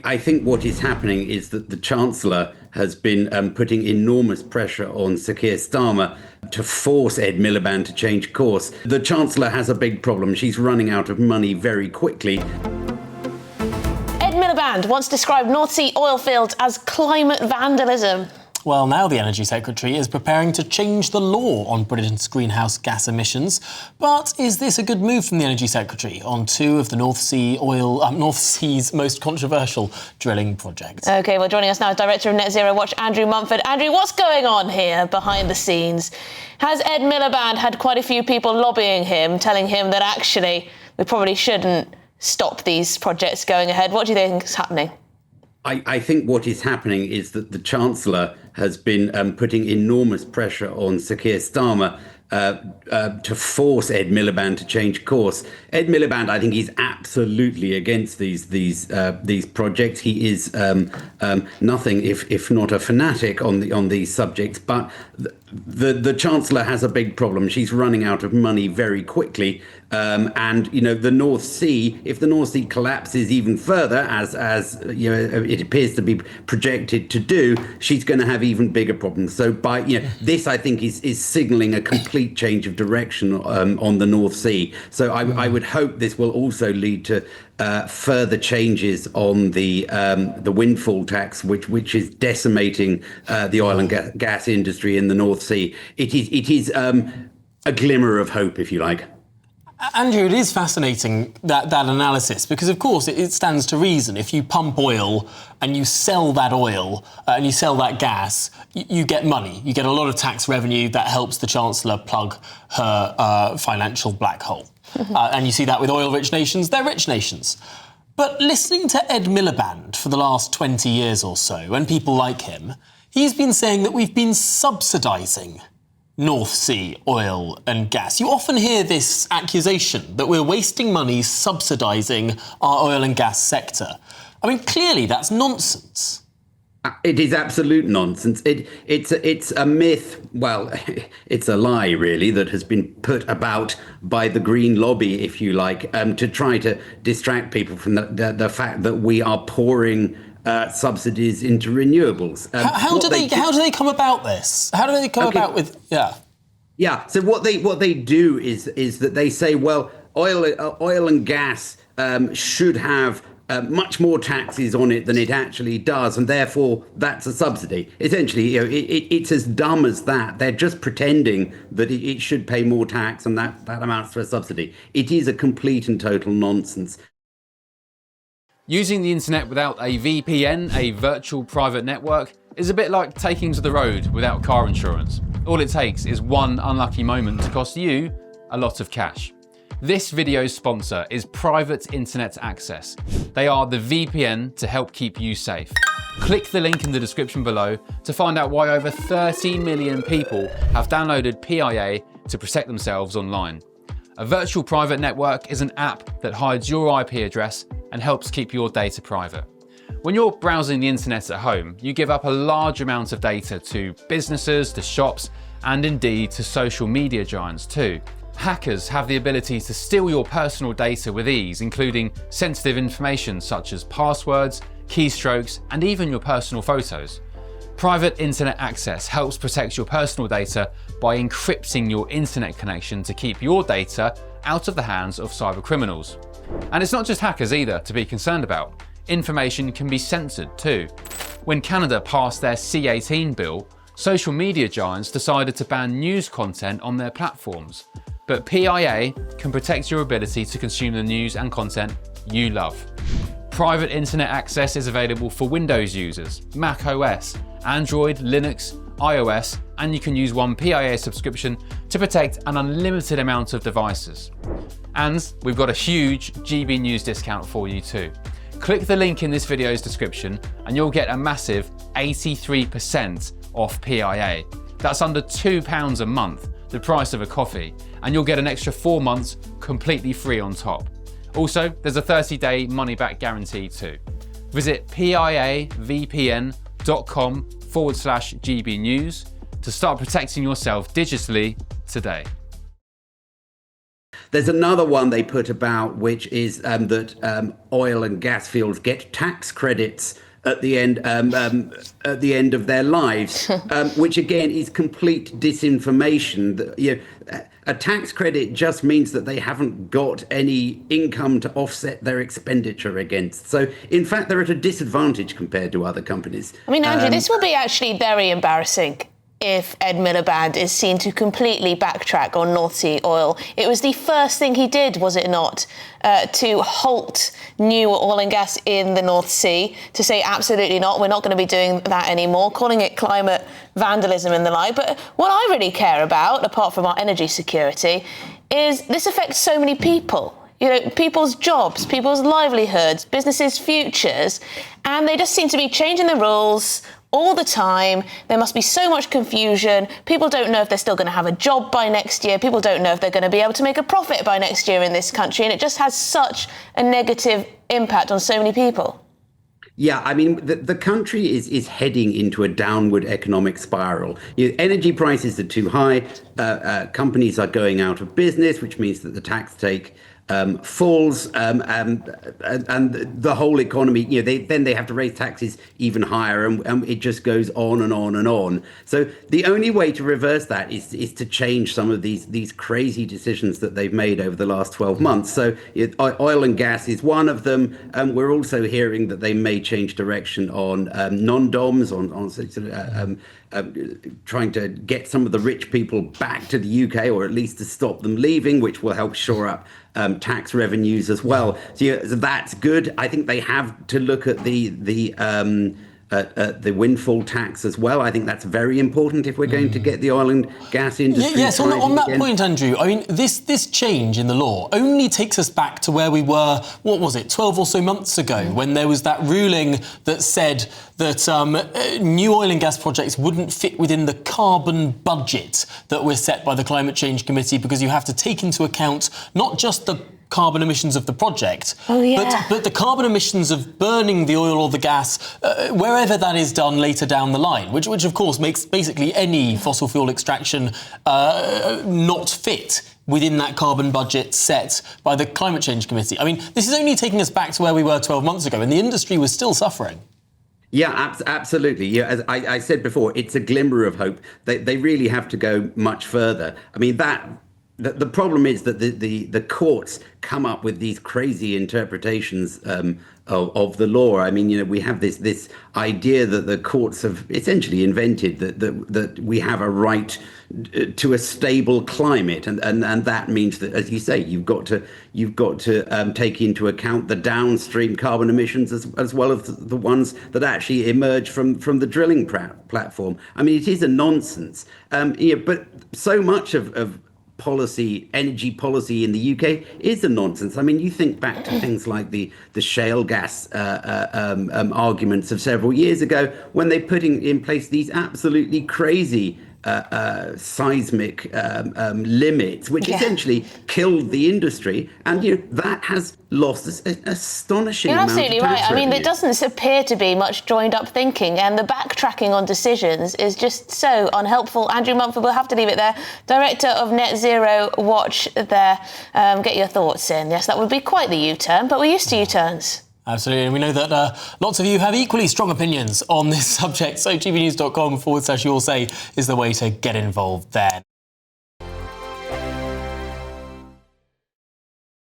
I think what is happening is that the Chancellor has been putting enormous pressure on Sir Keir Starmer to force Ed Miliband to change course. The Chancellor has a big problem. She's running out of money very quickly. Ed Miliband once described North Sea oil fields as climate vandalism. Well, now the Energy Secretary is preparing to change the law on Britain's greenhouse gas emissions. But is this a good move from the Energy Secretary on two of the North Sea's most controversial drilling projects? OK, well, joining us now is Director of Net Zero Watch, Andrew Mumford. Andrew, what's going on here behind the scenes? Has Ed Miliband had quite a few people lobbying him, telling him that actually we probably shouldn't stop these projects going ahead? What do you think is happening? I think what is happening is that the Chancellor has been putting enormous pressure on Sir Keir Starmer to force Ed Miliband to change course. Ed Miliband, I think, he's absolutely against these projects. He is nothing if not a fanatic on these subjects. But the Chancellor has a big problem. She's running out of money very quickly. And, the North Sea, if the North Sea collapses even further, as it appears to be projected to do, she's going to have even bigger problems. So this, I think, is signalling a complete change of direction on the North Sea. So I would hope this will also lead to further changes on the windfall tax, which is decimating the oil and gas industry in the North Sea. It is a glimmer of hope, if you like. Andrew, it is fascinating, that analysis, because, of course, it stands to reason. If you pump oil and you sell that oil and you sell that gas, you get money. You get a lot of tax revenue that helps the Chancellor plug her financial black hole. And you see that with oil-rich nations. They're rich nations. But listening to Ed Miliband for the last 20 years or so, and people like him, he's been saying that we've been subsidising North Sea oil and gas. You often hear this accusation that we're wasting money subsidising our oil and gas sector. I mean, clearly that's nonsense. It is absolute nonsense. It's a myth. Well, it's a lie, really, that has been put about by the Green lobby, if you like, to try to distract people from the fact that we are pouring subsidies into renewables. How do they come about this? How do they come about with Yeah. So what they do is that they say, well, oil and gas should have much more taxes on it than it actually does, and therefore that's a subsidy. Essentially, it's as dumb as that. They're just pretending that it should pay more tax, and that amounts to a subsidy. It is a complete and total nonsense. Using the internet without a VPN, a virtual private network, is a bit like taking to the road without car insurance. All it takes is one unlucky moment to cost you a lot of cash. This video's sponsor is Private Internet Access. They are the VPN to help keep you safe. Click the link in the description below to find out why over 30 million people have downloaded PIA to protect themselves online. A virtual private network is an app that hides your IP address and helps keep your data private. When you're browsing the internet at home, you give up a large amount of data to businesses, to shops, and indeed to social media giants too. Hackers have the ability to steal your personal data with ease, including sensitive information such as passwords, keystrokes, and even your personal photos. Private Internet Access helps protect your personal data by encrypting your internet connection to keep your data out of the hands of cyber criminals. And it's not just hackers either to be concerned about. Information can be censored too. When Canada passed their C18 bill, social media giants decided to ban news content on their platforms. But PIA can protect your ability to consume the news and content you love. Private Internet Access is available for Windows users, Mac OS, Android, Linux, iOS, and you can use one PIA subscription to protect an unlimited amount of devices. And we've got a huge GB News discount for you too. Click the link in this video's description and you'll get a massive 83% off PIA. That's under £2 a month, the price of a coffee, and you'll get an extra 4 months completely free on top. Also, there's a 30-day money-back guarantee too. Visit piavpn.com/GB News to start protecting yourself digitally today. There's another one they put about, which is that oil and gas fields get tax credits at the end of their lives, which again is complete disinformation. A tax credit just means that they haven't got any income to offset their expenditure against. So, in fact, they're at a disadvantage compared to other companies. I mean, Andrew, this will be actually very embarrassing if Ed Miliband is seen to completely backtrack on NorthSeaOil. It was the first thing he did, was it not, to halt new oil and gas in the North Sea, to say absolutely not, we're not going to be doing that anymore, calling it climate vandalism and the like. But what I really care about, apart from our energy security, is this affects so many people. People's jobs, people's livelihoods, businesses' futures, and they just seem to be changing the rules all the time. There must be so much confusion. People don't know if they're still going to have a job by next year. People don't know if they're going to be able to make a profit by next year in this country. And it just has such a negative impact on so many people. Yeah, I mean, the country is heading into a downward economic spiral. Energy prices are too high. Companies are going out of business, which means that the tax take falls, and the whole economy, they have to raise taxes even higher, and it just goes on and on and on. So the only way to reverse that is to change some of these crazy decisions that they've made over the last 12 months. So oil and gas is one of them. We're also hearing that they may change direction on non-doms, on trying to get some of the rich people back to the UK, or at least to stop them leaving, which will help shore up tax revenues as well. So that's good. I think they have to look at the windfall tax as well. I think that's very important if we're going to get the oil and gas industry. Yes, on that point, Andrew, I mean, this change in the law only takes us back to where we were, 12 or so months ago, when there was that ruling that said that new oil and gas projects wouldn't fit within the carbon budget that was set by the Climate Change Committee, because you have to take into account not just the carbon emissions of the project, but the carbon emissions of burning the oil or the gas wherever that is done later down the line, which of course makes basically any fossil fuel extraction not fit within that carbon budget set by the Climate Change Committee. I mean, this is only taking us back to where we were 12 months ago, and the industry was still suffering. Yeah, absolutely. Yeah, as I said before, it's a glimmer of hope. They really have to go much further. I mean, the problem is that the courts come up with these crazy interpretations of the law. I mean, we have this idea that the courts have essentially invented that we have a right to a stable climate, and that means that, as you say, you've got to take into account the downstream carbon emissions as well as the ones that actually emerge from the drilling platform. I mean, it is a nonsense. But so much of energy policy in the UK is a nonsense. I mean, you think back to things like the shale gas arguments of several years ago, when they put in place these absolutely crazy seismic limits, which essentially killed the industry, and that has lost an astonishing amount of tax You're absolutely right. I mean, there revenue. doesn't appear to be much joined up thinking, and the backtracking on decisions is just so unhelpful. Andrew Mumford, we'll have to leave it there. Director of Net Zero Watch there. Get your thoughts in. Yes, that would be quite the U-turn, but we're used to U-turns. Absolutely, and we know that lots of you have equally strong opinions on this subject, so tvnews.com/you'll say is the way to get involved there.